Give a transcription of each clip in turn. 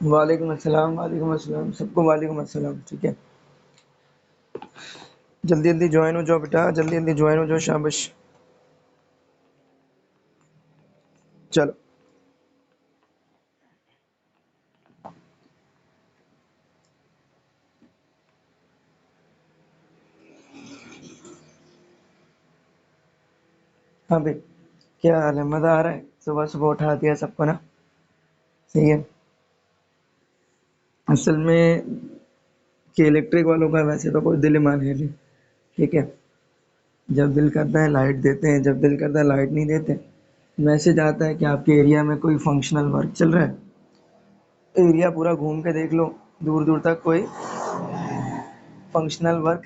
वालेकुम अस्सलाम, वालेकुम अस्सलाम, सबको वालेकुम अस्सलाम। ठीक है, जल्दी जल्दी ज्वाइन हो जाओ बेटा, जल्दी जल्दी ज्वाइन हो जाओ, शाबाश। चलो, हाँ भाई, क्या हाल है? मज़ा आ रहा है? सुबह सुबह उठा दिया सबको ना। सही है। असल में कि इलेक्ट्रिक वालों का वैसे तो कोई दिल ईमान है नहीं। ठीक है, जब दिल करता है लाइट देते हैं, जब दिल करता है लाइट नहीं देते। मैसेज आता है कि आपके एरिया में कोई फंक्शनल वर्क चल रहा है। एरिया पूरा घूम के देख लो, दूर दूर तक कोई फंक्शनल वर्क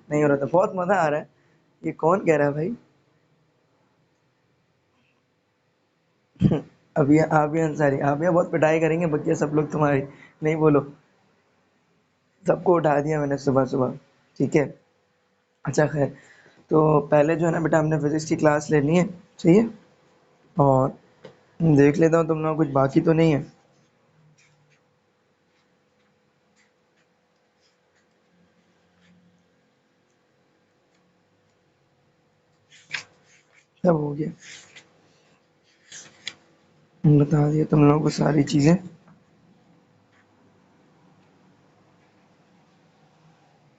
नहीं हो रहा था। बहुत मज़ा आ रहा है। ये कौन कह रहा है भाई? अभी आप भी अंसारी, आप भी बहुत पिटाई करेंगे बच्चे सब लोग तुम्हारी। नहीं बोलो, सबको उठा दिया मैंने सुबह सुबह। ठीक है, अच्छा खैर। तो पहले जो है ना बेटा, हमने फिजिक्स की क्लास लेनी है। सही है। और देख लेता हूँ तुम लोग कुछ बाकी तो नहीं है। सब हो गया, बता दिया तुम लोगों को सारी चीज़ें।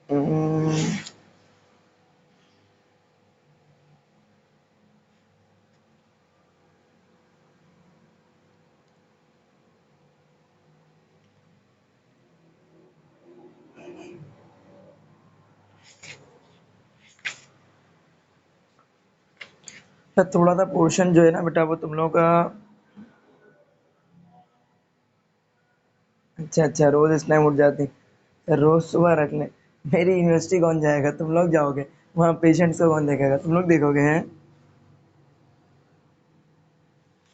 हम्म, तो थोड़ा सा पोर्शन जो है ना बेटा, वो तुम लोगों का। अच्छा अच्छा, रोज इस टाइम उठ जाती? तो रोज सुबह रख लें। मेरी यूनिवर्सिटी कौन जाएगा? तुम लोग जाओगे। वहाँ पेशेंट्स को कौन देखेगा? तुम लोग देखोगे हैं।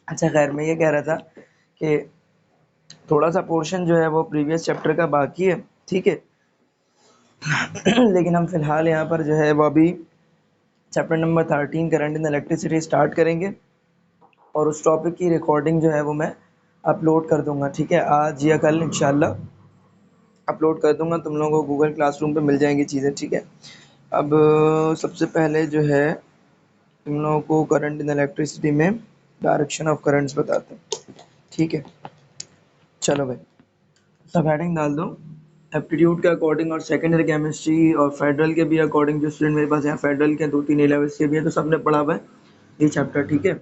अच्छा खैर, मैं ये कह रहा था कि थोड़ा सा पोर्शन जो है वो प्रीवियस चैप्टर का बाकी है। ठीक है। लेकिन हम फिलहाल यहाँ पर जो है वो अभी chapter number 13 current in electricity start करेंगे। और उस टॉपिक की रिकॉर्डिंग जो है वो मैं अपलोड कर दूंगा। ठीक है, आज या कल इंशाल्लाह अपलोड कर दूंगा। तुम लोगों को गूगल क्लासरूम पे मिल जाएंगी चीज़ें। ठीक है। अब सबसे पहले जो है तुम लोगों को करंट इन इलेक्ट्रिसिटी में डायरेक्शन ऑफ करंट्स बताते हैं। ठीक है, चलो भाई, सब हेडिंग डाल दो। एप्टीट्यूड के अकॉर्डिंग और सेकेंडरी केमिस्ट्री और फेडरल के भी अकॉर्डिंग, जो स्टूडेंट मेरे पास यहाँ फेडरल के 2-3 ए लेवल्स के भी है, तो सबने पढ़ा हुआ है ये चैप्टर। ठीक है,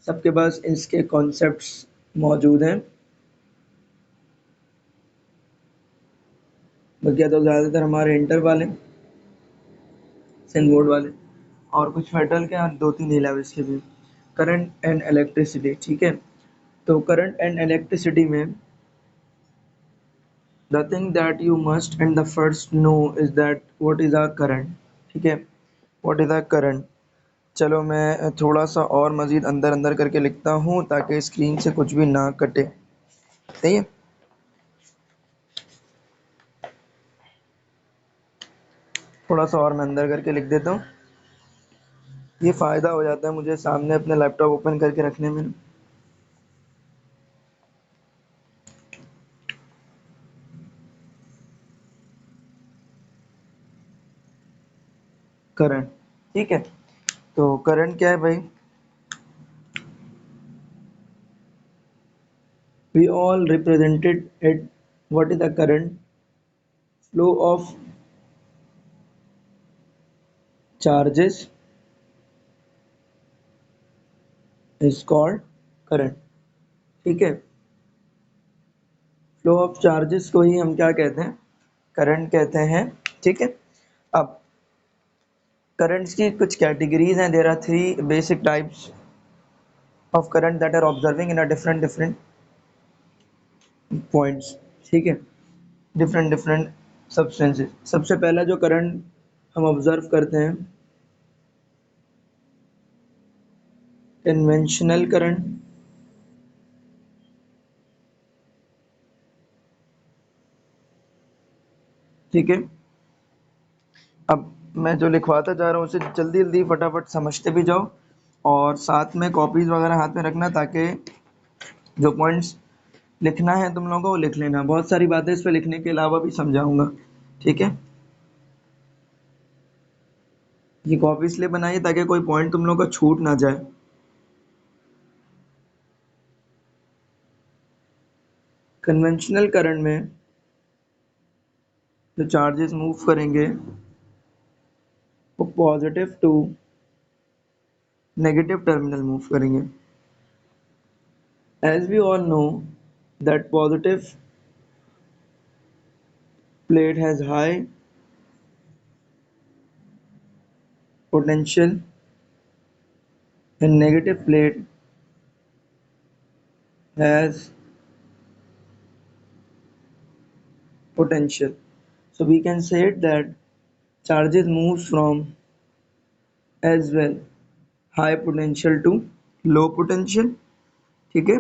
सबके पास इसके कॉन्सेप्ट्स मौजूद हैं। बल्कि तो ज़्यादातर हमारे इंटर वाले, सिंध बोर्ड वाले, और कुछ फेडरल के और 2-3 ए लेवल्स के भी। Current and electricity. ठीक है, तो करंट एंड इलेक्ट्रिसिटी में the thing that you must and the first know is that what is a current। ठीक है, what is a current। चलो मैं थोड़ा सा और मज़ीद अंदर अंदर करके लिखता हूँ ताकि स्क्रीन से कुछ भी ना कटे। सही है, थोड़ा सा और मैं अंदर करके लिख देता हूँ। ये फ़ायदा हो जाता है मुझे सामने अपने लैपटॉप ओपन करके रखने में। करंट, ठीक है। तो करंट क्या है भाई? We all represented it. What is the current? Flow of charges is called current। ठीक है, फ्लो ऑफ चार्जेस को ही हम क्या कहते हैं? करंट कहते हैं। ठीक है। अब करंट्स की कुछ कैटेगरीज हैं। There are 3 basic types of current that are observing in a different different points. ठीक है, डिफरेंट डिफरेंट सब्सटेंसेस। सबसे पहला जो करंट हम ऑब्जर्व करते हैं, कन्वेंशनल करंट। ठीक है, अब मैं जो लिखवाता जा रहा हूँ उसे जल्दी जल्दी फटाफट समझते भी जाओ, और साथ में कॉपीज वगैरह हाथ में रखना ताकि जो पॉइंट्स लिखना है तुम लोगों को लिख लेना, बहुत सारी बातें इस पे लिखने के अलावा भी समझाऊंगा, ठीक है। ये कॉपी इसलिए बनाई ताकि कोई पॉइंट तुम लोगों का छूट ना जाए। कन्वेंशनल करंट में जो चार्जेस मूव करेंगे वो positive to negative terminal move करेंगे। As we all know that positive plate has high potential and negative plate has potential. So we can say it that charges moves from as well high potential to low potential. ठीक है।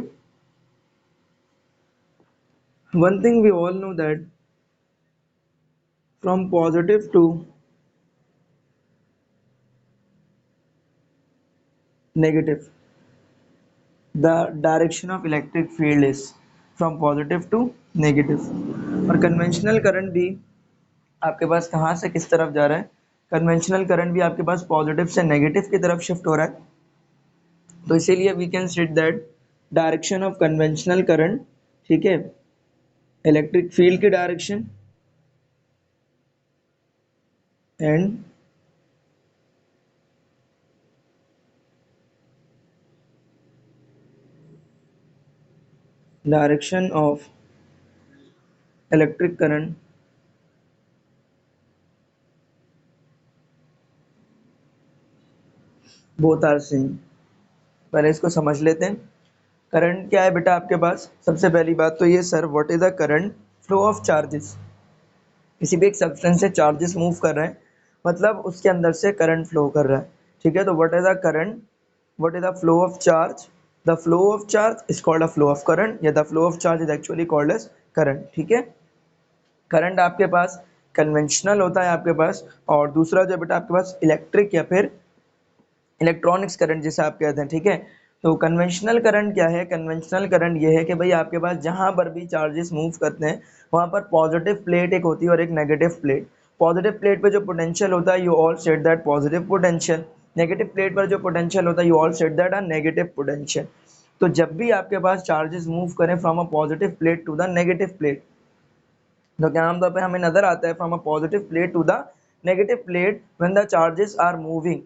One thing we all know that from positive to negative, the direction of electric field is from positive to negative। और conventional current भी आपके पास कहाँ से किस तरफ जा रहा है, कन्वेंशनल करंट भी आपके पास पॉजिटिव से नेगेटिव की तरफ शिफ्ट हो रहा है। तो इसीलिए we can state that direction of conventional current, ठीक है, इलेक्ट्रिक फील्ड की direction and direction of electric current both are same. पहले इसको समझ लेते हैं। करंट क्या है बेटा आपके पास, सबसे पहली बात तो ये sir, what is the current flow of charges. किसी भी एक सब्सटेंस से चार्जेस मूव कर रहे हैं, मतलब उसके अंदर से करंट फ्लो कर रहा है, ठीक है। तो what is the current, what is the flow of charge, the flow of charge is called a flow of current, या the flow of charge is actually called as current, ठीक है। Current आपके पास कन्वेंशनल होता है आपके पास, और दूसरा जो बेटा आपके पास इलेक्ट्रिक या फिर इलेक्ट्रॉनिक्स करंट जिसे आप कहते हैं, ठीक है। तो कन्वेंशनल करंट क्या है, कन्वेंशनल करंट ये है कि भाई आपके पास जहां पर भी चार्जेस मूव करते हैं वहां पर पॉजिटिव प्लेट एक होती है और एक नेगेटिव प्लेट। पॉजिटिव प्लेट पे जो पोटेंशियल होता है, you all set that positive potential. Negative plate पर जो पोटेंशियल होता है, you all set that a negative potential. तो जब भी आपके पास चार्जेस मूव करें from a positive plate to the negative plate, तो क्या आमतौर पर हमें नजर आता है from a positive plate to the negative plate, when the charges are moving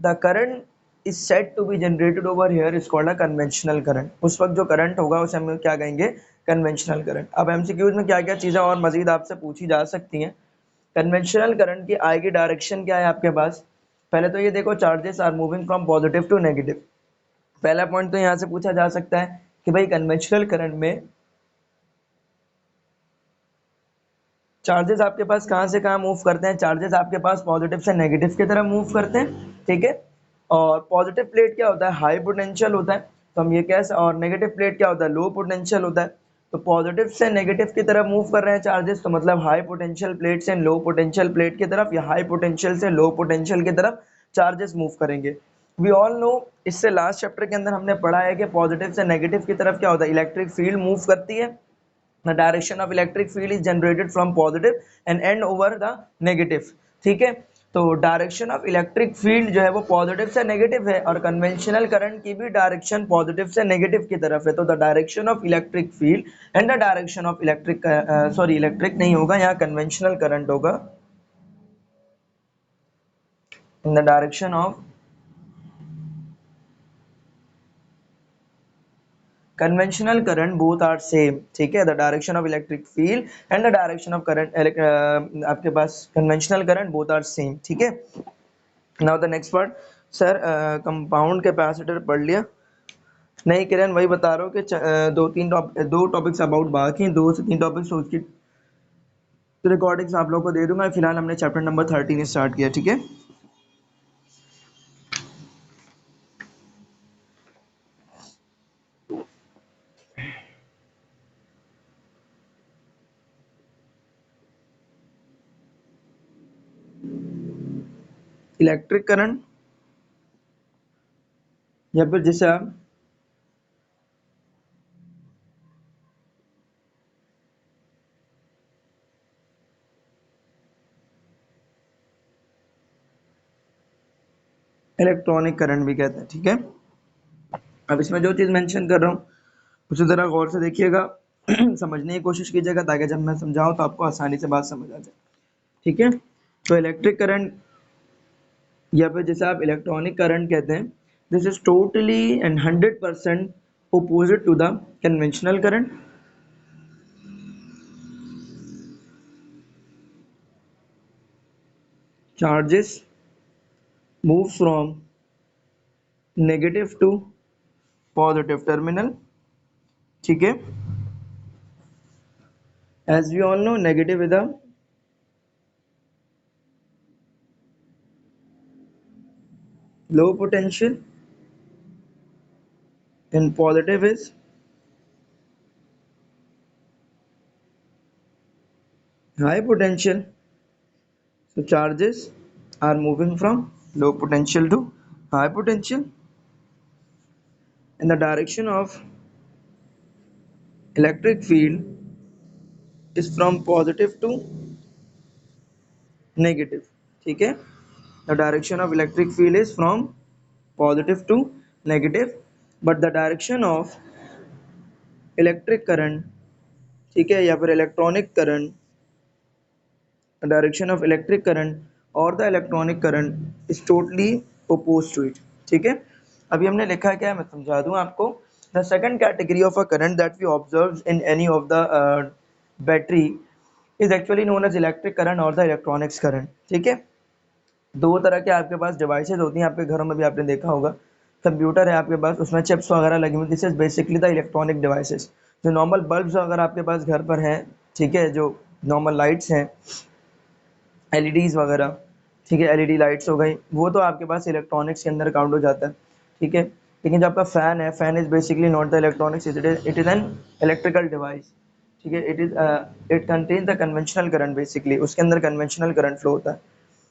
the current is said to be generated over here is called a conventional current। उस वक्त जो करंट होगा उसे हम क्या कहेंगे, कन्वेंशनल करंट। अब एमसीक्यूज में क्या क्या चीजें और मजीद आपसे पूछी जा सकती हैं। कन्वेंशनल करंट की आगे डायरेक्शन क्या है आपके पास, पहले तो ये देखो, charges are moving from positive to negative. पहला पॉइंट तो यहाँ से पूछा जा सकता है कि भाई कन्वेंशनल करंट में चार्जेस आपके पास कहाँ से कहाँ मूव करते हैं, चार्जेस आपके पास पॉजिटिव से नेगेटिव की तरफ मूव करते हैं, ठीक है। और पॉजिटिव प्लेट क्या होता है, हाई पोटेंशियल होता है, तो हम ये कह, और नेगेटिव प्लेट क्या होता है, लो पोटेंशियल होता है। तो पॉजिटिव से नेगेटिव की तरफ मूव कर रहे हैं चार्जेस, तो मतलब हाई पोटेंशियल प्लेट से लो पोटेंशियल प्लेट की तरफ, या हाई पोटेंशियल से लो पोटेंशियल की तरफ चार्जेस मूव करेंगे। वी ऑल नो, इससे लास्ट चैप्टर के अंदर हमने पढ़ा है कि पॉजिटिव से नेगेटिव की तरफ क्या होता है, इलेक्ट्रिक फील्ड मूव करती है। the direction of electric field is generated from positive and end over the negative, ठीक है। तो डायरेक्शन ऑफ इलेक्ट्रिक फील्ड जो है वो पॉजिटिव से नेगेटिव है, और कन्वेंशनल करंट की भी डायरेक्शन पॉजिटिव से नेगेटिव की तरफ है। तो the direction of electric field and the direction of electric, sorry electric नहीं होगा यहाँ, कन्वेंशनल करंट होगा, in the direction of conventional current both are same, ठीक है। the direction of electric field and the direction of current आपके पास conventional current both are same, ठीक है। now the next part, sir compound capacitor पढ़ लिया नहीं किरण, वही बता रहा हूँ कि दो टॉपिक्स अबाउट बाकी हैं, 2 से 3 टॉपिक्स, उसकी रिकॉर्डिंग्स आप लोगों को दे दूंगा। फिलहाल हमने चैप्टर नंबर 13 स्टार्ट किया, ठीक है। इलेक्ट्रिक करंट, या फिर जिसे आप इलेक्ट्रॉनिक करंट भी कहते हैं, ठीक है। अब इसमें जो चीज़ मेंशन कर रहा हूँ उसे ज़रा गौर से देखिएगा, समझने की कोशिश कीजिएगा, ताकि जब मैं समझाऊँ तो आपको आसानी से बात समझ आ जाए, ठीक है। तो इलेक्ट्रिक करंट या फिर जिसे आप इलेक्ट्रॉनिक करंट कहते हैं, this is totally and 100% opposite to the conventional current. Charges move from negative to positive terminal, ठीक है। As we all know, negative is the low potential and positive is high potential. So charges are moving from low potential to high potential, and the direction of electric field is from positive to negative, ठीक है। The direction of electric field is from positive to negative, but the direction of electric current, ठीक है, या फिर electronic current, direction of electric current और the electronic current is totally oppose to it, ठीक है। अभी हमने लिखा है क्या, मैं समझा दूं आपको। The second category of a current that we observe in any of the battery is actually known as electric current और द इलेक्ट्रॉनिक्स करंट, ठीक है। दो तरह के आपके पास डिवाइसेज होती हैं, आपके घरों में भी आपने देखा होगा। कंप्यूटर है आपके पास, उसमें चिप्स वगैरह लगी हुई, this is basically the electronic devices. जो नॉर्मल बल्ब्स अगर आपके पास घर पर हैं, ठीक है, जो नॉर्मल लाइट्स हैं, एलईडीज वगैरह, ठीक है, एलईडी लाइट्स हो गई, वो तो आपके पास इलेक्ट्रॉनिक्स के अंदर काउंट हो जाता है, ठीक है। लेकिन जो आपका फ़ैन है, fan is basically not the electronics, it is an electrical device, ठीक है। It contain the conventional current, basically उसके अंदर कन्वेंशनल करंट फ्लो होता है।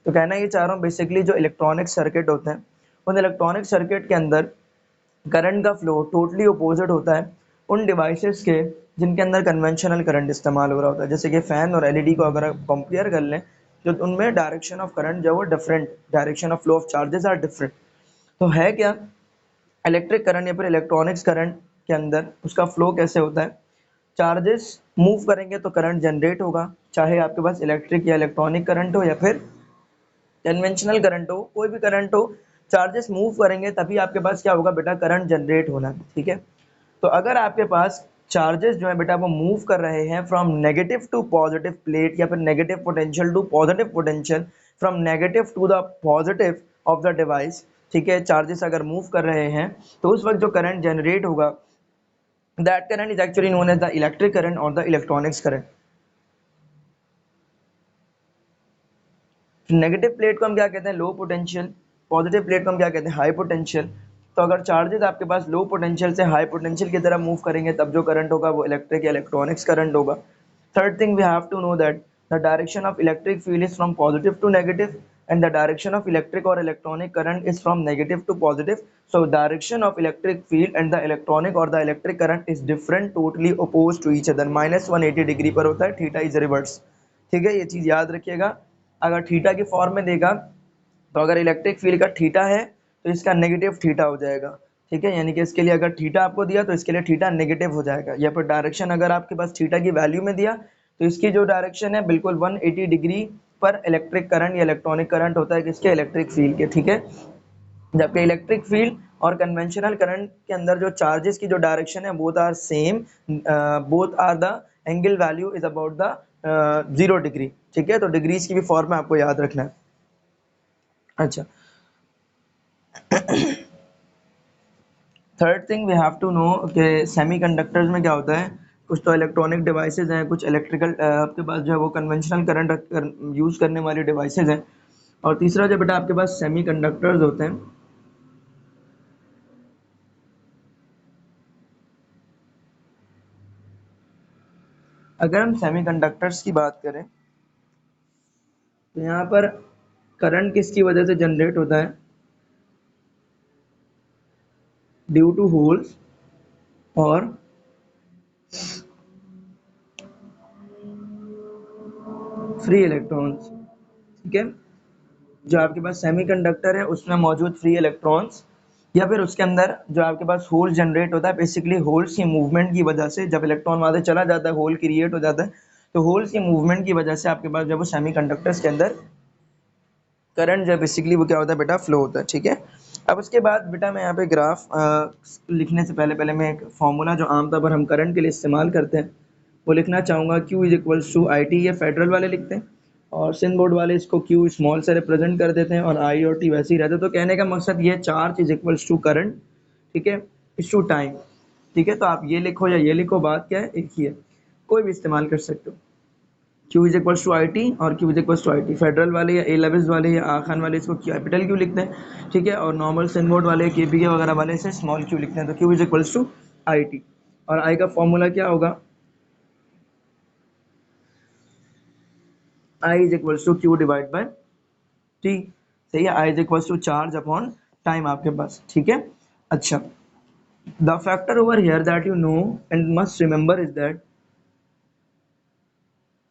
तो कहना ये चाह रहा हूँ, बेसिकली जो इलेक्ट्रॉनिक सर्किट होते हैं, उन इलेक्ट्रॉनिक सर्किट के अंदर करंट का फ्लो टोटली अपोजिट होता है उन डिवाइसेस के जिनके अंदर कन्वेंशनल करंट इस्तेमाल हो रहा होता है। जैसे कि फ़ैन और एलईडी को अगर आप कंपेयर कर लें, जो उनमें डायरेक्शन ऑफ करंट जो है वो different, direction of flow of charges are different. तो है क्या, इलेक्ट्रिक करंट या फिर इलेक्ट्रॉनिक्स करंट के अंदर उसका फ्लो कैसे होता है। चार्जेस मूव करेंगे तो करंट जनरेट होगा, चाहे आपके पास इलेक्ट्रिक या इलेक्ट्रॉनिक करंट हो या फिर कन्वेंशनल करंट हो, कोई भी करंट हो, चार्जेस मूव करेंगे तभी आपके पास क्या होगा बेटा, करंट जनरेट होना है, ठीक है। तो अगर आपके पास चार्जेस जो है बेटा वो मूव कर रहे हैं from negative to positive plate या फिर negative potential to positive potential, from negative to the positive of the device, ठीक है, चार्जेस अगर मूव कर रहे हैं तो उस वक्त जो करंट जनरेट होगा, that current is actually known as the electric current और the electronics current. Negative plate को हम क्या कहते हैं, लो पोटेंशियल। पॉजिटिव प्लेट को हम क्या कहते हैं, हाई पोटेंशियल। तो अगर चार्जेस आपके पास लो पोटेंशियल से हाई पोटेंशियल की तरफ मूव करेंगे तब जो करंट होगा वो इलेक्ट्रिक या इलेक्ट्रॉनिक्स करंट होगा। Third thing we have to know that the direction of electric field is from positive to negative and the direction of electric or electronic current is from negative to positive. So direction of electric field and the electronic or the electric current is different, totally opposed to each other. -180 degree पर होता है, theta is reverse, ठीक है, ये चीज याद रखिएगा। अगर थीटा की फॉर्म में देगा तो अगर इलेक्ट्रिक फील्ड का थीटा है तो इसका नेगेटिव थीटा हो जाएगा, ठीक है। यानी कि इसके लिए अगर थीटा आपको दिया तो इसके लिए थीटा नेगेटिव हो जाएगा, या फिर डायरेक्शन अगर आपके पास थीटा की वैल्यू में दिया तो इसकी जो डायरेक्शन है बिल्कुल 180 डिग्री पर इलेक्ट्रिक करंट या इलेक्ट्रॉनिक करंट होता है किसके, इलेक्ट्रिक फील्ड के, ठीक है। जबकि इलेक्ट्रिक फील्ड और कन्वेंशनल करंट के अंदर जो चार्जेस की जो डायरेक्शन है both are same, both are the angle value is about the 0 degree, ठीक है। तो डिग्रीज की भी फॉर्म आपको याद रखना है। अच्छा, third thing we have to know कि सेमीकंडक्टर्स में क्या होता है, कुछ तो इलेक्ट्रॉनिक डिवाइसेज हैं, कुछ इलेक्ट्रिकल आपके पास जो है वो कन्वेंशनल करंट यूज़ करने वाली डिवाइसेज हैं, और तीसरा जो बेटा आपके पास सेमीकंडक्टर्स होते हैं। अगर हम सेमीकंडक्टर्स की बात करें तो यहाँ पर करंट किसकी वजह से जनरेट होता है, ड्यू टू होल्स और फ्री इलेक्ट्रॉन्स, ठीक है। जो आपके पास सेमीकंडक्टर है उसमें मौजूद फ्री इलेक्ट्रॉन्स, या फिर उसके अंदर जो आपके पास होल जनरेट होता है, बेसिकली होल्स की मूवमेंट की वजह से जब इलेक्ट्रॉन वहां से चला जाता है होल क्रिएट हो जाता है, तो होल्स की मूवमेंट की वजह से आपके पास जब वो सेमीकंडक्टर्स के अंदर करंट जो बेसिकली वो क्या होता है बेटा, फ्लो होता है। ठीक है, अब उसके बाद बेटा मैं यहाँ पे ग्राफ लिखने से पहले पहले मैं एक फॉर्मूला जो आमतौर पर हम करंट के लिए इस्तेमाल करते हैं वो लिखना चाहूँगा। Q is equals to I T, ये फेडरल वाले लिखते हैं और सिंध बोर्ड वाले इसको Q स्मॉल से रिप्रेजेंट कर देते हैं, और I और T वैसे ही रहते हैं। तो कहने का मकसद ये, charge is equals to current, ठीक है, इज टू टाइम। ठीक है, तो आप ये लिखो या ये लिखो, बात क्या है, एक ही है, कोई भी इस्तेमाल कर सकते हो। Q is equals to I T और Q is equals to I T, federal वाले या ए लेवल्स वाले या आखान वाले इसको कैपिटल Q लिखते हैं। ठीक है, और नॉर्मल सिंध बोर्ड वाले के पी के वगैरह वाले से स्मॉल Q लिखते हैं। तो Q is equals to I T, और I का फॉर्मूला क्या होगा, I is equals to Q divide by T। सही है, I is equals to charge upon time आपके पास। ठीक है, अच्छा, the factor over here that you know and must remember is that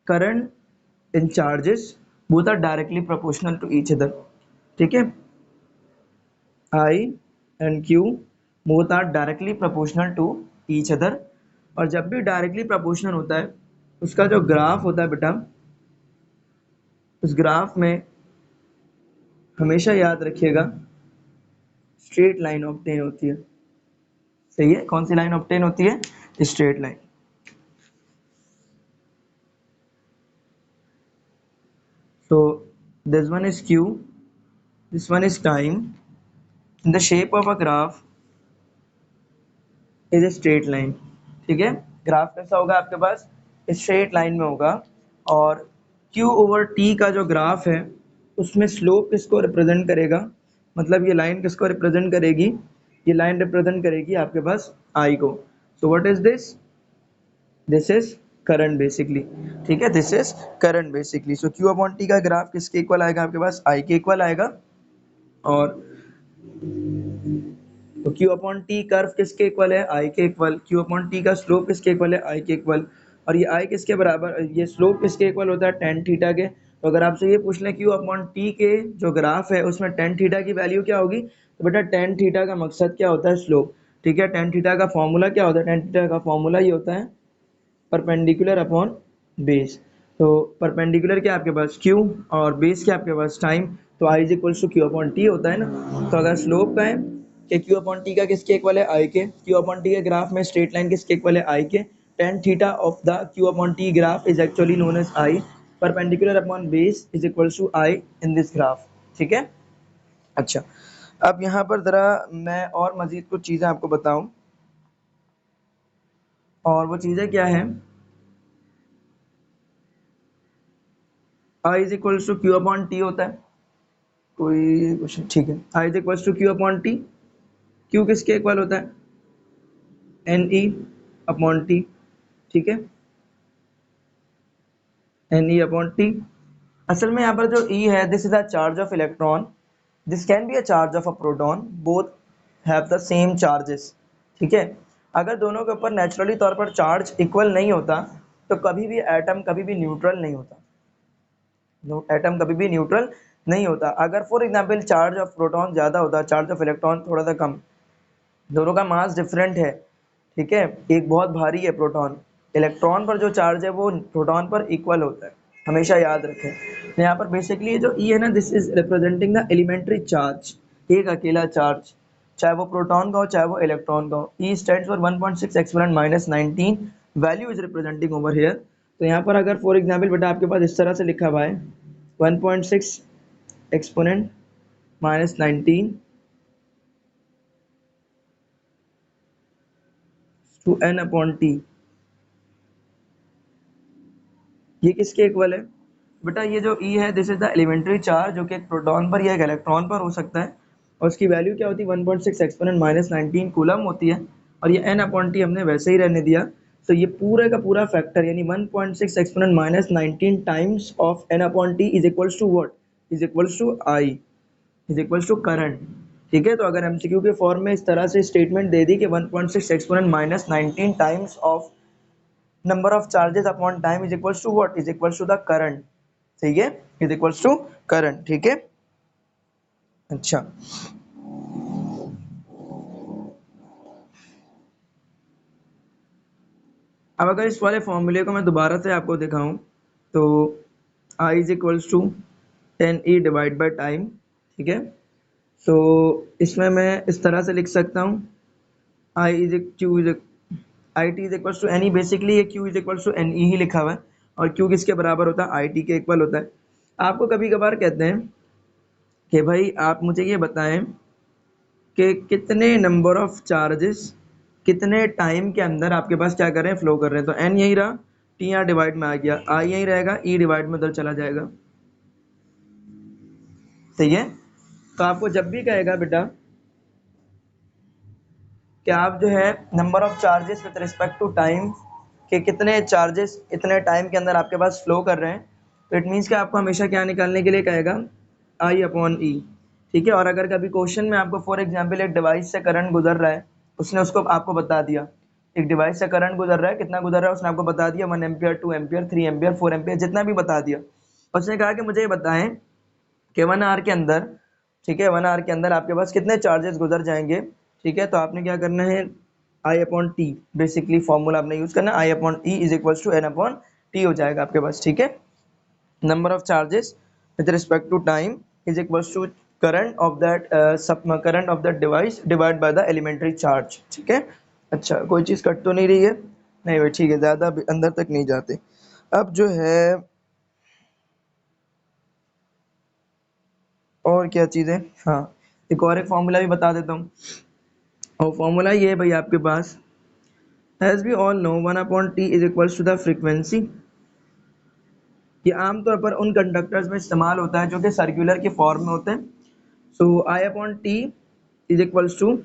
current in charges both are directly proportional to each other। ठीक है, I and Q both are directly proportional to each other, और जब भी directly proportional होता है उसका जो graph होता है बेटा, उस ग्राफ में हमेशा याद रखिएगा स्ट्रेट लाइन ऑब्टेन होती है। सही है, कौन सी लाइन ऑब्टेन होती है, straight line. So this one is Q, this one is time, in the shape of a graph is a straight line. ठीक है, ग्राफ कैसा होगा आपके पास, स्ट्रेट लाइन में होगा, और Q ओवर T का जो ग्राफ है उसमें स्लोप किसको रिप्रेजेंट करेगा, मतलब ये लाइन किसको रिप्रेजेंट करेगी, ये लाइन रिप्रेजेंट करेगी आपके पास I को। So what is this is current basically. ठीक है, this is current basically. So Q upon T का ग्राफ किसके इक्वल आएगा आपके पास, I के इक्वल आएगा, और तो Q अपॉन टी कर्व किसके इक्वल है, I के इक्वल। Q अपॉन टी का स्लोप किसके इक्वल है, I के इक्वल, और ये I किसके बराबर, ये स्लोप किसके इक्वल होता है, टेन थीटा के। तो अगर आपसे ये पूछ लें Q अपॉन टी के जो ग्राफ है उसमें टेन थीटा की वैल्यू क्या होगी, तो बेटा टेन थीटा का मकसद क्या होता है, स्लोप। ठीक है, टेन थीटा का फॉर्मूला क्या होता है, टेन थीटा का फॉर्मूला ये होता है परपेंडिकुलर अपॉन बेस। तो परपेंडिकुलर क्या आपके पास Q, और बेस क्या आपके पास टाइम, तो I is equals to Q upon T होता है ना। तो अगर स्लोप का है कि Q अपॉन टी का किसके इक्वल है, I के, Q अपॉन टी के ग्राफ में स्ट्रेट लाइन किसके इक्वल है, I के, tan theta of the Q upon T graph is actually known as I, perpendicular upon base is equals to I in this graph. ठीक है, अच्छा, अब यहाँ पर ज़रा मैं और मज़ीद कुछ चीज़ें आपको बताऊँ, और वो चीज़ें क्या हैं, I is equals to Q upon T होता है, कोई क्वेश्चन, ठीक है, I is equals to Q upon T, Q किसके इक्वल होता है, एन ई अपॉन टी। ठीक है, एन ई अपॉन टी। असल में यहाँ पर जो E है, this is a charge of electron, this can be a charge of a proton, both have the same charges. ठीक है, अगर दोनों के ऊपर नेचुरली तौर पर चार्ज इक्वल नहीं होता तो कभी भी एटम कभी भी न्यूट्रल नहीं होता, एटम कभी भी न्यूट्रल नहीं होता। अगर for example charge of proton ज़्यादा होता, चार्ज ऑफ इलेक्ट्रॉन थोड़ा सा कम, दोनों का मास डिफरेंट है, ठीक है, एक बहुत भारी है प्रोटॉन, इलेक्ट्रॉन पर जो चार्ज है वो प्रोटॉन पर इक्वल होता है, हमेशा याद रखें। तो यहाँ पर बेसिकली जो ई है ना, this is representing the elementary charge, एक अकेला चार्ज, चाहे वो प्रोटॉन का हो चाहे वो इलेक्ट्रॉन का हो। ई stands for 1.6 exponent minus 19, value is representing over here. तो यहाँ पर अगर फॉर एग्जाम्पल बेटा आपके पास इस तरह से लिखा हुआ है 1.6 exponent minus 19 to N upon t, ये किसके इक्वल है बेटा, ये जो E है this is the elementary charge, जो कि एक प्रोटॉन पर या एक इलेक्ट्रॉन पर हो सकता है, और उसकी वैल्यू क्या होती है 1.6 एक्सपोनेंट माइनस 19 कूलम होती है, और ये n अपॉन टी हमने वैसे ही रहने दिया। तो ये पूरे का पूरा फैक्टर यानी 1.6 exponent minus 19 times of n upon T is equals to what, is equals to I, is equals to current. ठीक है, तो अगर एमसीक्यू के फॉर्म में इस तरह से स्टेटमेंट दे दी कि 1.6 exponent minus 19 times of number of charges upon time is equals to what, is equals to the current। ठीक है, is equals to current। ठीक है, अच्छा, अब अगर इस वाले फॉर्मूले को मैं दोबारा से आपको दिखाऊं तो I is equals to 10e divide by time, ठीक है। तो इसमें मैं इस तरह से लिख सकता हूँ I is Q is I T is equals to N E, basically ये Q is equals to N E ही लिखा हुआ है, और क्यू किसके बराबर होता है, आई टी के इक्वल होता है। आपको कभी कभार कहते हैं कि भाई आप मुझे ये बताएं कि कितने नंबर ऑफ चार्जेस कितने टाइम के अंदर आपके पास क्या कर रहे हैं, फ्लो कर रहे हैं। तो एन यही रहा, टी यहाँ डिवाइड में आ गया, आई यही रहेगा, ई डिवाइड में उधर चला जाएगा, सही है। तो आपको जब भी कहेगा बेटा कि आप जो है number of charges with respect to time के कितने चार्जेस इतने टाइम के अंदर आपके पास फ्लो कर रहे हैं, तो इट मीन्स कि आपको हमेशा क्या निकालने के लिए कहेगा आई अपॉन ई, ठीक है। और अगर कभी क्वेश्चन में आपको फॉर एग्जांपल एक डिवाइस से करंट गुजर रहा है, उसने उसको आपको बता दिया, एक डिवाइस से करंट गुजर रहा है, कितना गुजर रहा है उसने आपको बता दिया, 1 एम्पियर, 2 एम्पियर, 3 एम्पियर, 4 एम्पियर, जितना भी बता दिया। उसने कहा कि मुझे ये बताएं कि 1 आवर के अंदर, ठीक है, 1 आवर के अंदर आपके पास कितने चार्जेस गुजर जाएंगे, ठीक है। तो आपने क्या करना है, I upon T, basically formula आपने यूज करना है, I upon E is equals to N upon T हो जाएगा आपके पास, ठीक है। Number of charges with respect to time is equals to current of that current of that device divide by the elementary charge, ठीक है। अच्छा, कोई चीज़ कट तो नहीं रही है, नहीं भाई, ठीक है, ज़्यादा अंदर तक नहीं जाते। अब जो है और क्या चीज़ है, हाँ, एक फॉर्मूला भी बता देता हूँ। और फॉर्मूला ये है भाई आपके पास, as we all know 1/t is equals to the frequency. ये आमतौर पर उन कंडक्टर्स में इस्तेमाल होता है जो कि सर्कुलर के फॉर्म में होते हैं। So I upon T is equals to,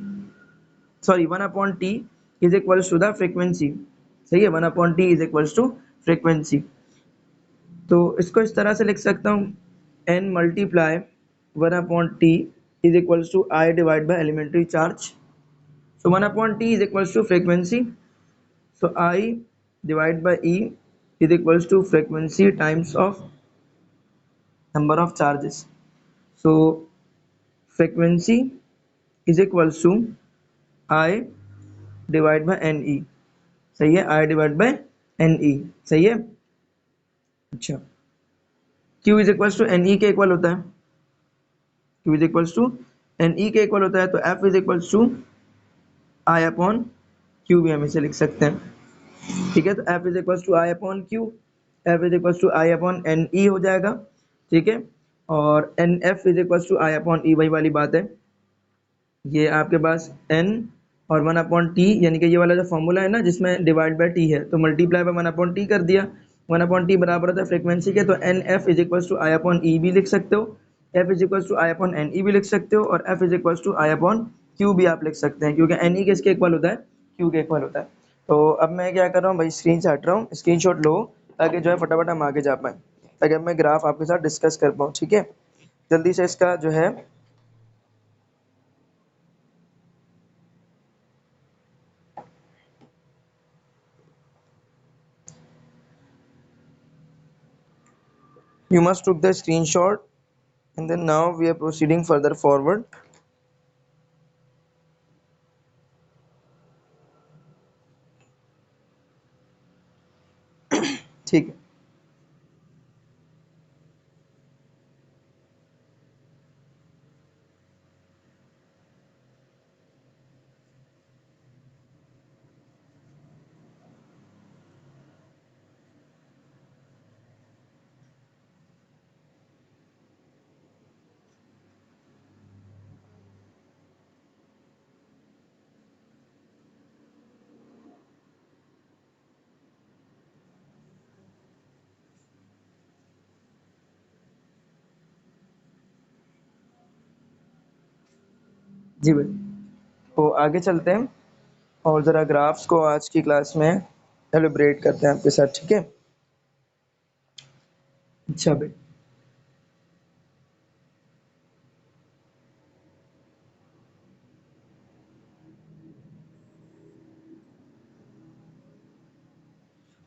sorry, 1/t is equals to the frequency, सही है, 1/t is equals to frequency. तो इसको इस तरह से लिख सकता हूँ, n multiply 1/t is equals to I divide by elementary charge. So 1/t is equals to frequency. So I divided by E is equals to frequency times of number of charges. So frequency is equals to I divided by NE. सही है, I divided by NE, सही है। अच्छा, Q is equals to NE के equal होता है, Q is equals to NE के equal होता है, तो F is equals to I upon Q भी हम इसे लिख सकते हैं, ठीक है। तो F is equal to I upon Q, F is equal to I upon N E हो जाएगा, ठीक है। और N F is equal to I upon E, वही वाली बात है, ये आपके पास n और 1/t, यानी कि ये वाला जो फॉर्मूला है ना जिसमें डिवाइड बाय t है, तो मल्टीप्लाई बाय 1/t कर दिया, 1/t बराबर होता है फ्रीक्वेंसी के, तो N F is equal to I upon E भी लिख सकते हो, F is equal to I upon N E भी लिख सकते हो, और F is equal to I upon Q भी आप लिख सकते हैं, क्योंकि एन ई किसके इक्वल होता है, क्यू के इक्वल होता है। तो अब मैं क्या कर रहा हूँ भाई, स्क्रीन से हट रहा हूँ, स्क्रीन शॉट लो, ताकि जो है फटाफट हम आगे जा पाएँ, ताकि अब मैं ग्राफ आपके साथ डिस्कस कर पाऊँ, ठीक है। जल्दी से इसका जो है you must took the screenshot, and then now we are proceeding further forward। ठीक है, जी भाई, तो आगे चलते हैं और ज़रा ग्राफ्स को आज की क्लास में एलिब्रेट करते हैं आपके साथ, ठीक है। अच्छा भाई,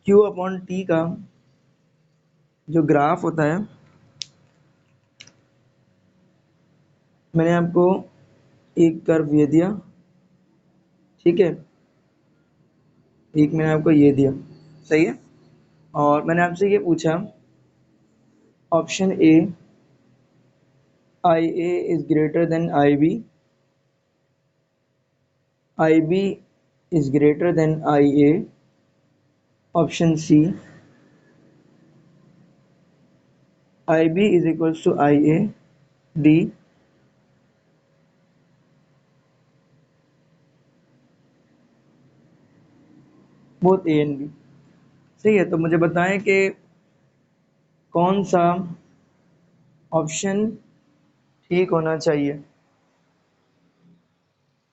क्यू अपॉन टी का जो ग्राफ होता है मैंने आपको एक कर्व ये दिया, ठीक है, एक मैंने आपको ये दिया, सही है। और मैंने आपसे ये पूछा option A I A is greater than I B is greater than I A, option C I B is equals to I A, D both A and B. सही है, तो मुझे बताएं कि कौन सा ऑप्शन ठीक होना चाहिए।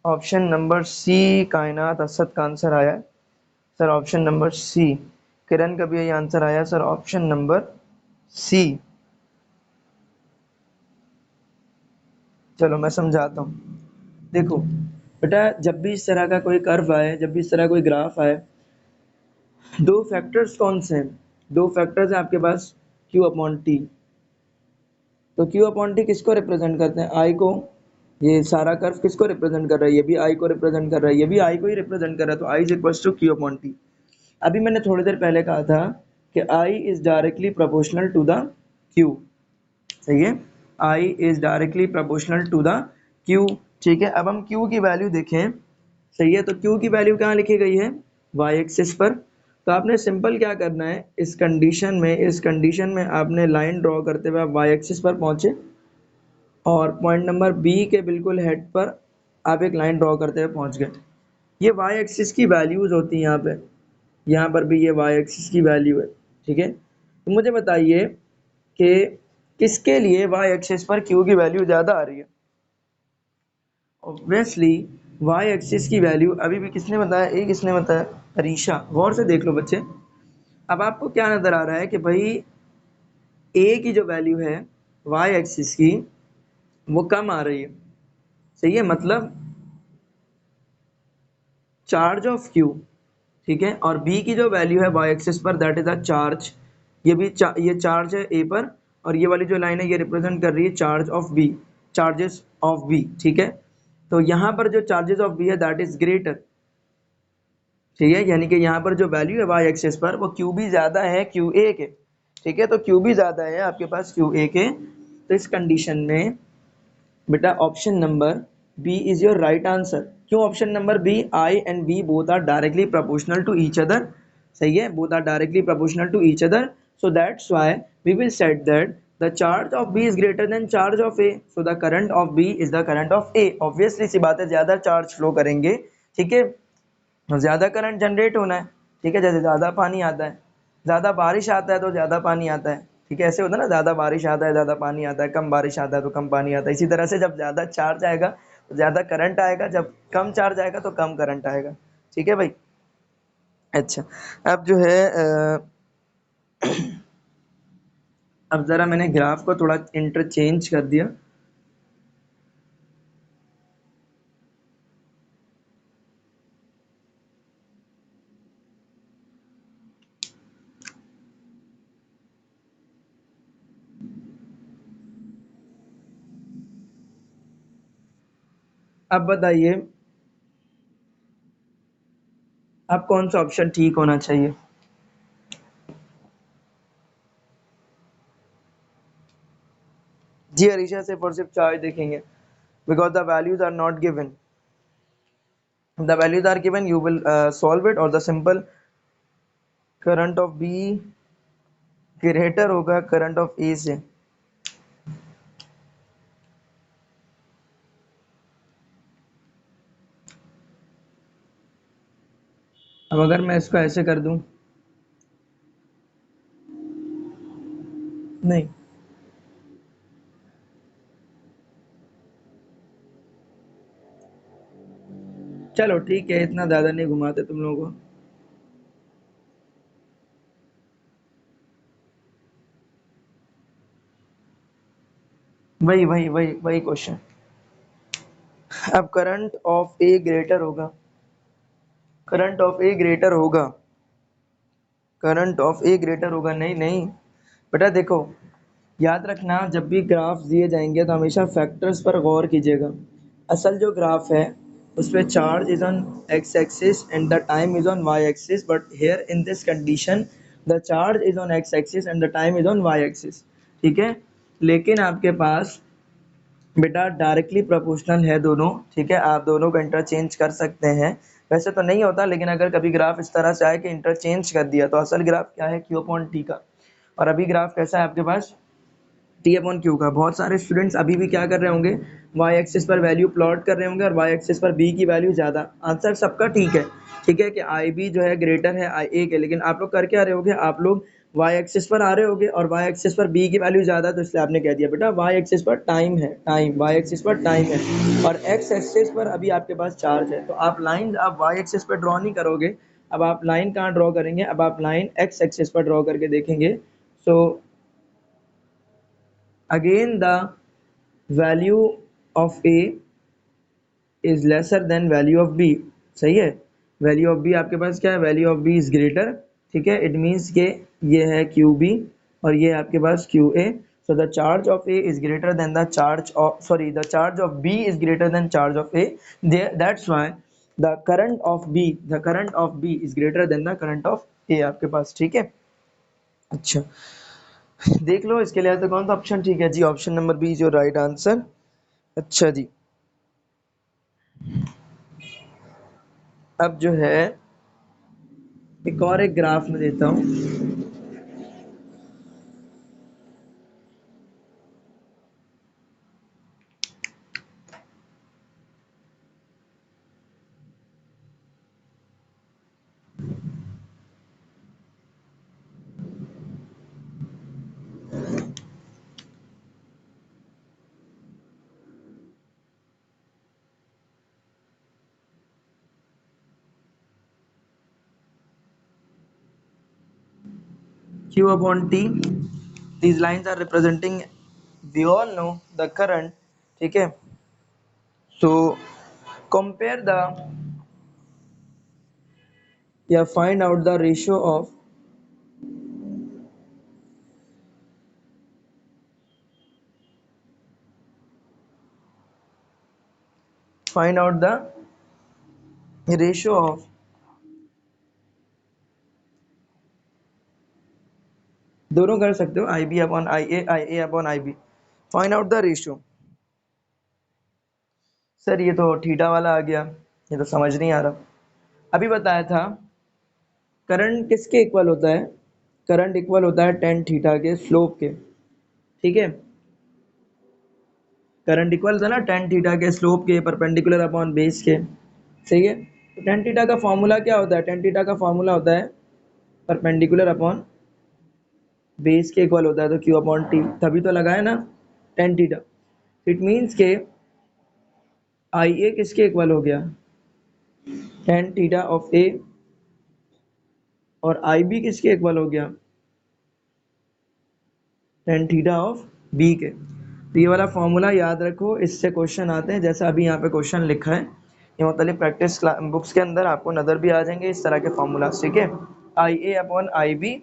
ऑप्शन नंबर सी कायनात असद का आंसर आया है सर, ऑप्शन नंबर सी। किरण का भी यही आंसर आया सर, ऑप्शन नंबर सी। चलो मैं समझाता हूँ। देखो बेटा, जब भी इस तरह का कोई कर्व आए, जब भी इस तरह कोई ग्राफ आए, दो फैक्टर्स कौन से हैं? दो फैक्टर्स हैं आपके पास, क्यू अपॉन टी। तो क्यू अपॉन टी किसको रिप्रेजेंट करते हैं? आई को। ये सारा कर्व किसको रिप्रेजेंट कर रहा है? ये भी आई को रिप्रेजेंट कर रहा है, ये भी आई को ही रिप्रेजेंट कर रहा है, तो I is equals to Q upon T. अभी मैंने थोड़ी देर पहले कहा था कि I is directly proportional to the Q, सही है, I is directly proportional to the Q. ठीक है, अब हम क्यू की वैल्यू देखें, सही है, तो क्यू की वैल्यू कहाँ लिखी गई है? वाई एक्सिस पर। तो आपने सिंपल क्या करना है, इस कंडीशन में आपने लाइन ड्रॉ करते हुए आप वाई एक्सिस पर पहुंचे, और पॉइंट नंबर बी के बिल्कुल हेड पर आप एक लाइन ड्रॉ करते हुए पहुंच गए। ये वाई एक्सिस की वैल्यूज होती हैं यहाँ पर भी ये वाई एक्सिस की वैल्यू है, ठीक है। तो मुझे बताइए कि किसके लिए वाई एक्सिस पर क्यू की वैल्यू ज़्यादा आ रही है? ऑब्वियसली वाई एक्सिस की वैल्यू, अभी भी किसने बताया? एक किसने बताया? अरीशा। गौर से देख लो बच्चे, अब आपको क्या नज़र आ रहा है कि भाई ए की जो वैल्यू है वाई एक्सिस की, वो कम आ रही है, सही है, मतलब चार्ज ऑफ क्यू, ठीक है, और बी की जो वैल्यू है वाई एक्सिस पर, दैट इज अ चार्ज। ये चार्ज है ए पर, और ये वाली जो लाइन है ये रिप्रेजेंट कर रही है charge of B, charges of B, ठीक है। तो यहाँ पर जो चार्जेस ऑफ बी है दैट इज ग्रेटर, ठीक है, यानी कि यहाँ पर जो वैल्यू है वाई एक्सिस पर वो क्यू बी ज़्यादा है क्यू ए के, ठीक है, तो क्यू बी ज़्यादा है आपके पास क्यू ए के। तो इस कंडीशन में बेटा option number B is your right answer. क्यों option number B? I and B both are directly proportional to each other, सही है, both are directly proportional to each other, so that's why we will set that the charge of B is greater than charge of A, so the current of B is the current of A. Obviously सी बात है, ज़्यादा charge flow करेंगे, ठीक है, तो ज़्यादा current generate होना है, ठीक है, जैसे ज़्यादा पानी आता है, ज़्यादा बारिश आता है तो ज़्यादा पानी आता है, ठीक है, ऐसे होता है ना, ज़्यादा बारिश आता है ज़्यादा पानी आता है, कम बारिश आता है तो कम पानी आता है। इसी तरह से जब ज़्यादा चार्ज आएगा तो ज़्यादा करंट आएगा, जब कम चार्ज आएगा तो कम करंट आएगा, ठीक है भाई। अच्छा, अब जो है अब ज़रा मैंने ग्राफ को थोड़ा इंटरचेंज कर दिया। अब बताइए अब कौन सा ऑप्शन ठीक होना चाहिए? जी अरीशा, सिर्फ और सिर्फ चार्ज देखेंगे, because the values are not given, the values are given, you will solve it, और the simple current of be greater होगा करंट ऑफ ए से। अब अगर मैं इसको ऐसे कर दूं, नहीं, चलो ठीक है, इतना ज़्यादा नहीं घुमाते तुम लोगों को। वही वही वही वही क्वेश्चन। अब करंट ऑफ ए ग्रेटर होगा, करंट ऑफ ए ग्रेटर होगा, करंट ऑफ ए ग्रेटर होगा, नहीं नहीं बेटा देखो, याद रखना जब भी ग्राफ दिए जाएंगे तो हमेशा फैक्टर्स पर गौर कीजिएगा। असल जो ग्राफ है उस पे charge is on X axis and the time is on Y axis, but here in this condition the charge is on X axis and the time is on Y axis. ठीक है, लेकिन आपके पास बेटा directly proportional है दोनों। ठीक है, आप दोनों को इंटरचेंज कर सकते हैं। वैसे तो नहीं होता, लेकिन अगर कभी ग्राफ इस तरह से आए कि इंटरचेंज कर दिया तो असल ग्राफ क्या है, क्यू अपॉन टी का। और अभी ग्राफ कैसा है आपके पास, टी अपॉन क्यू का। बहुत सारे स्टूडेंट्स अभी भी क्या कर रहे होंगे, वाई एक्सिस पर वैल्यू प्लॉट कर रहे होंगे और वाई एक्सिस पर बी की वैल्यू ज़्यादा। आंसर सबका ठीक है। ठीक है कि आई बी जो है ग्रेटर है आई ए के, लेकिन आप लोग कर क्या रहे होगे, आप लोग वाई एक्सिस पर आ रहे होगे और वाई एक्सिस पर बी की वैल्यू ज़्यादा, तो इसलिए आपने कह दिया बेटा वाई एक्सिस पर टाइम है, टाइम वाई एक्सिस पर टाइम है और एक्स एक्सिस पर अभी आपके पास चार्ज है। तो आप लाइन आप वाई एक्सिस पर ड्रॉ नहीं करोगे, अब आप लाइन कहाँ ड्रॉ करेंगे, अब आप लाइन एक्स एक्सिस पर ड्रॉ करके देखेंगे। सो again the value of A is lesser than value of B। सही है, वैल्यू ऑफ बी आपके पास क्या है, value of B is greater. ठीक है, इट मीन्स के ये है क्यू बी और ये आपके पास Q A. So the charge of A is greater than the charge of, sorry, the charge of B is greater than charge of A, that's why the current of B, the current of B is greater than the current of A आपके पास। ठीक है, अच्छा देख लो इसके लिए तो कौन सा ऑप्शन ठीक है जी, option number B is your right answer. अच्छा जी, अब जो है एक और एक ग्राफ में देता हूँ। Q upon T, these lines are representing, we all know the current। ठीक है, so compare the या find out the ratio of, find out the ratio of, दोनों कर सकते हो, I B upon I A upon I B. Find out the ratio. Sir ये तो theta वाला आ गया, ये तो समझ नहीं आ रहा। अभी बताया था करंट किसके इक्वल होता है, करंट इक्वल होता है टेन थीटा के स्लोप के। ठीक है, करंट इक्वल था ना टेन थीटा के स्लोप के परपेंडिकुलर अपॉन बेस के। सही है, तो टेन थीटा का फॉर्मूला क्या होता है, टेन थीटा का फॉर्मूला होता है परपेंडिकुलर अपॉन बेस के इक्वल होता है, तो क्यू अपॉन टी, तभी तो लगाया ना टेन थीटा। इट मीन्स के आई ए किसके इक्वल हो गया, टेन थीटा ऑफ ए, और आई बी किसके इक्वल हो गया, टेन थीटा ऑफ बी के। तो ये वाला फॉर्मूला याद रखो, इससे क्वेश्चन आते हैं, जैसा अभी यहाँ पे क्वेश्चन लिखा है, ये मतलब प्रैक्टिस बुक्स के अंदर आपको नज़र भी आ जाएंगे इस तरह के फॉर्मूला। ठीक है, I A upon I B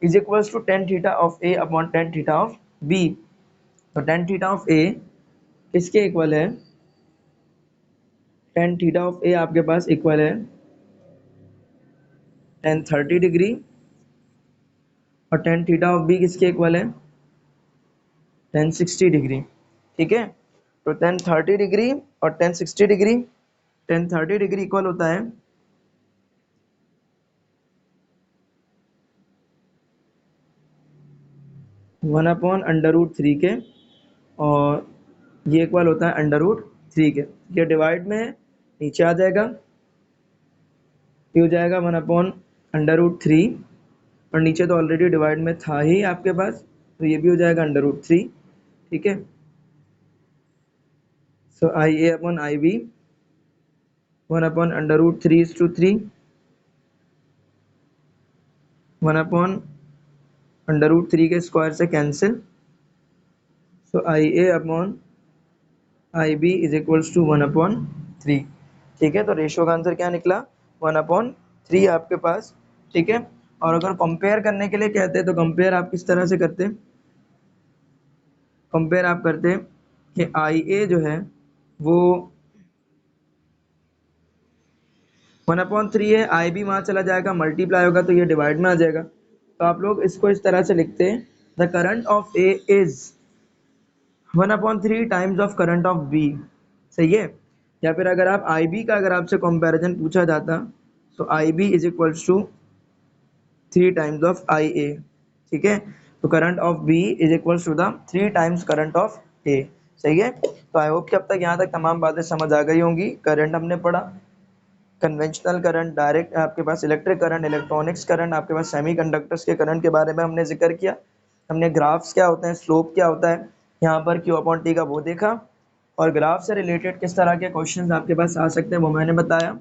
is equals to tan theta of A upon tan theta of B. तो टेन थीटा ऑफ ए किसके इक्वल है, टेन थीटा ऑफ ए आपके पास इक्वल है टेन थर्टी डिग्री, और tan theta of B किसके equal है, tan sixty degree. ठीक है, तो टेन थर्टी डिग्री और tan sixty degree, tan thirty degree equal होता है one upon under root three के, और ये इक्वल होता है अंडर रूट थ्री के। ये डिवाइड में है, नीचे आ जाएगा, ये हो जाएगा one upon under root three, और नीचे तो ऑलरेडी डिवाइड में था ही आपके पास, तो ये भी हो जाएगा अंडर रूट थ्री। ठीक है, so I A upon I B one upon under root three is to three, one upon under root three के स्क्वायर से cancel, so I A upon I B is equals to one upon three. ठीक है, तो ratio का answer क्या निकला, one upon three आपके पास। ठीक है, और अगर कंपेयर करने के लिए कहते हैं तो कंपेयर आप किस तरह से करते हैं, कंपेयर आप करते कि आई ए जो है वो 1/3 है, आई बी वहाँ चला जाएगा, मल्टीप्लाई होगा तो ये डिवाइड में आ जाएगा। तो आप लोग इसको इस तरह से लिखते हैं, the current of A is 1/3 times of current of B. सही है। या फिर अगर आप आई बी का अगर आपसे कंपैरिजन पूछा जाता तो I B is equals to 3 times of I A. ठीक है, तो current of B is equals to the 3 times current of A. सही है। तो आई होप कि अब तक यहाँ तक तमाम बातें समझ आ गई होंगी। करंट हमने पढ़ा, कन्वेंशनल करंट, डायरेक्ट आपके पास इलेक्ट्रिक करंट, इलेक्ट्रॉनिक्स करंट, आपके पास सेमीकंडक्टर्स के करंट के बारे में हमने जिक्र किया। हमने ग्राफ्स क्या होते हैं, स्लोप क्या होता है, यहाँ पर क्यू अपॉन टी का वो देखा, और ग्राफ से रिलेटेड किस तरह के क्वेश्चंस आपके पास आ सकते हैं वो मैंने बताया।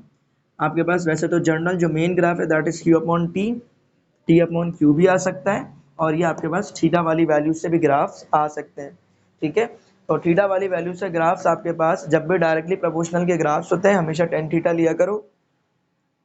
आपके पास वैसे तो जनरल जो मेन ग्राफ है that is Q upon T upon Q भी आ सकता है, और ये आपके पास थीटा वाली वैल्यू से भी ग्राफ्स आ सकते हैं। ठीक है, तो थीटा वाली वैल्यू से ग्राफ्स आपके पास जब भी डायरेक्टली प्रोपोर्शनल के ग्राफ्स होते हैं हमेशा टेन थीटा लिया करो।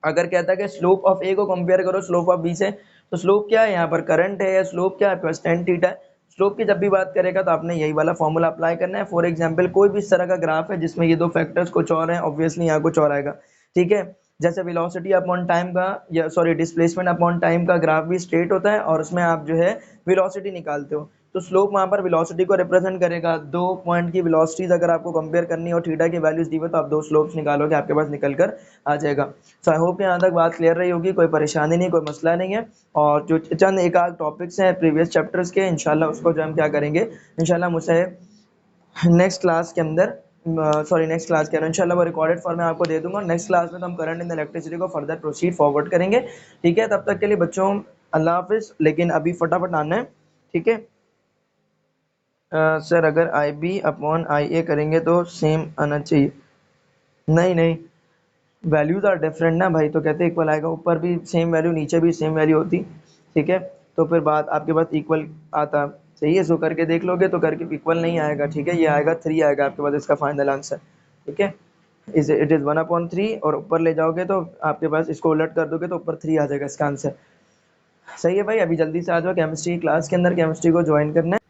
अगर कहता है कि स्लोप ऑफ ए को कंपेयर करो स्लोप ऑफ बी से, तो स्लोप क्या है यहाँ पर, करंट है, या स्लोप क्या है प्लस टेन थीटा है। स्लोप की जब भी बात करेगा तो आपने यही वाला फॉर्मूला अप्लाई करना है। फॉर एग्जांपल कोई भी इस तरह का ग्राफ है जिसमें ये दो फैक्टर्स कुछ और हैं, ऑब्वियसली यहाँ कुछ और आएगा। ठीक है, जैसे वेलोसिटी अपॉन टाइम का, या सॉरी डिस्प्लेसमेंट अपॉन टाइम का ग्राफ भी स्ट्रेट होता है और उसमें आप जो है वेलोसिटी निकालते हो, तो स्लोप वहाँ पर वेलोसिटी को रिप्रेजेंट करेगा। दो पॉइंट की वेलोसिटीज अगर आपको कंपेयर करनी हो, थीटा की वैल्यूज दी हो, तो आप दो स्लोप्स निकालोगे, आपके पास निकल कर आ जाएगा। सो आई होप यहाँ तक बात क्लियर रही होगी, कोई परेशानी नहीं, कोई मसला नहीं है। और जो चंद एक आध टॉपिक्स हैं प्रीवियस चैप्टर्स के, इंशाल्लाह उसको जो हम क्या करेंगे, इंशाल्लाह मुझसे नेक्स्ट क्लास के अंदर, सॉरी नेक्स्ट क्लास के अंदर इंशाल्लाह वो रिकॉर्डेड फॉर्म में आपको दे दूंगा। नेक्स्ट क्लास में तो हम करंट इन इलेक्ट्रिसिटी को फर्दर प्रोसीड फॉरवर्ड करेंगे। ठीक है, तब तक के लिए बच्चों अल्लाह हाफिज़। लेकिन अभी फटाफट आना है। ठीक है सर, अगर आई बी अपॉन आई ए करेंगे तो सेम आना चाहिए। नहीं नहीं, वैल्यूज आर डिफरेंट ना भाई, तो कहते इक्वल आएगा, ऊपर भी सेम वैल्यू नीचे भी सेम वैल्यू होती। ठीक है, तो फिर बात आपके पास इक्वल आता। सही है, सो करके देख लोगे तो करके इक्वल नहीं आएगा। ठीक है, ये आएगा 3 आएगा आपके पास इसका फाइनल आंसर। ठीक है, इट इज़ 1/3, और ऊपर ले जाओगे तो आपके पास इसको उलट कर दोगे तो ऊपर 3 आ जाएगा इसका आंसर। सही है भाई, अभी जल्दी से आ जाओ केमिस्ट्री क्लास के अंदर, केमिस्ट्री को ज्वाइन करना है।